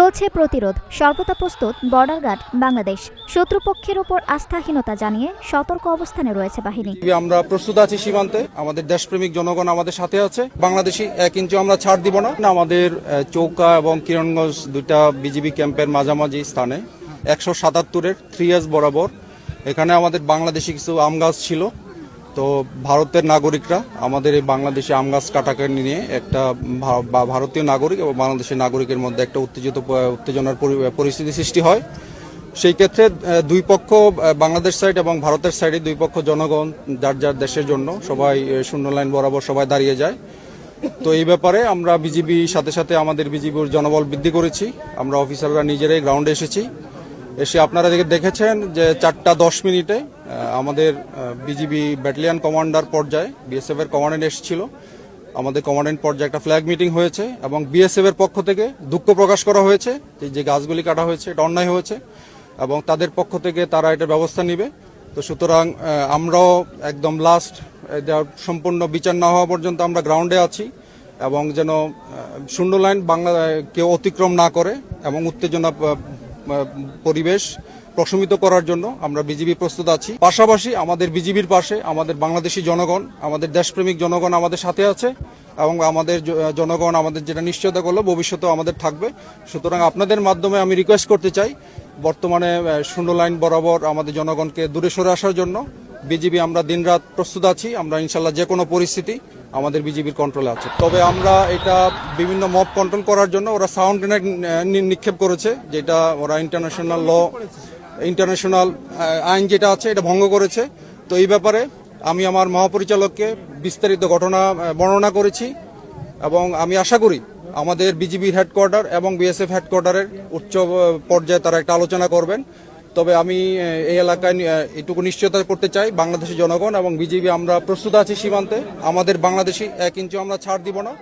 চলছে প্রতিরোধ, সর্বদা প্রস্তুত বর্ডার গার্ড বাংলাদেশ। শত্রুপক্ষের উপর আস্থাহীনতা জানিয়ে সতর্ক অবস্থানে রয়েছে বাহিনী। আমরা প্রস্তুত আছি সীমান্তে, আমাদের দেশপ্রেমিক জনগণ আমাদের সাথে আছে। বাংলাদেশি 1 ইঞ্চি আমরা ছাড় দিব না। আমাদের চৌকা এবং কিরণগঞ্জ দুইটা বিজিবি ক্যাম্পের মাঝামাঝি স্থানে 177-এর 3S বরাবর এখানে আমাদের বাংলাদেশি কিছু আম গাছ ছিল। তো ভারতের নাগরিকরা আমাদের এই বাংলাদেশি আম গাছ কাটাকে নিয়ে একটা ভারতীয় নাগরিক এবং বাংলাদেশের নাগরিকের মধ্যে একটা উত্তেজনার পরিস্থিতি সৃষ্টি হয়। সেই ক্ষেত্রে দুই পক্ষ, বাংলাদেশ সাইড এবং ভারতের সাইডে দুই পক্ষ জনগণ যার যার দেশের জন্য সবাই শূন্য লাইন বরাবর সবাই দাঁড়িয়ে যায়। তো এই ব্যাপারে আমরা বিজিবি সাথে সাথে আমাদের বিজিবির জনবল বৃদ্ধি করেছি। আমরা অফিসাররা নিজেরাই গ্রাউন্ডে এসেছি। এসে আপনারা দেখেছেন যে 4:10 আমাদের বিজিবি ব্যাটালিয়ন কমান্ডার পর্যায়ে বিএসএফ এর কমান্ডেন্ট এসেছিল। আমাদের কমান্ডেন্ট পর্যায়ে একটা ফ্ল্যাগ মিটিং হয়েছে এবং বিএসএফ এর পক্ষ থেকে দুঃখ প্রকাশ করা হয়েছে যে গাছগুলি কাটা হয়েছে, এটা অন্যায় হয়েছে এবং তাদের পক্ষ থেকে তারা এটার ব্যবস্থা নেবে। তো সুতরাং আমরাও একদম লাস্ট সম্পূর্ণ বিচার না হওয়া পর্যন্ত আমরা গ্রাউন্ডে আছি এবং যেন শূন্য লাইন বাংলা কেউ অতিক্রম না করে এবং উত্তেজনা পরিবেশ প্রশমিত করার জন্য আমরা বিজিবি প্রস্তুত আছি। পাশাপাশি আমাদের বিজিবির পাশে আমাদের বাংলাদেশি জনগণ, আমাদের দেশপ্রেমিক জনগণ আমাদের সাথে আছে এবং আমাদের জনগণ আমাদের যেটা নিশ্চয়তা করলো ভবিষ্যতেও আমাদের থাকবে। সুতরাং আপনাদের মাধ্যমে আমি রিকোয়েস্ট করতে চাই, বর্তমানে শূন্য লাইন বরাবর আমাদের জনগণকে দূরে সরে আসার জন্য বিজিবি আমরা দিনরাত প্রস্তুত আছি। আমরা ইনশাল্লাহ যে কোনো পরিস্থিতি আমাদের বিজিবির কন্ট্রোলে আছে। তবে আমরা এটা বিভিন্ন মব কন্ট্রোল করার জন্য ওরা সাউন্ড গ্রেনেড নিক্ষেপ করেছে, যেটা ওরা ইন্টারন্যাশনাল আইন যেটা আছে এটা ভঙ্গ করেছে। তো এই ব্যাপারে আমি আমার মহাপরিচালককে বিস্তারিত ঘটনা বর্ণনা করেছি এবং আমি আশা করি আমাদের বিজিবির হেডকোয়ার্টার এবং বিএসএফ হেডকোয়ার্টারের উচ্চ পর্যায়ে তারা একটা আলোচনা করবেন। তবে আমি এই এলাকায় এটুকু নিশ্চয়তা করতে চাই, বাংলাদেশের জনগণ এবং বিজিবি আমরা প্রস্তুত আছি সীমান্তে। আমাদের বাংলাদেশি 1 ইঞ্চি আমরা ছাড় দিব না।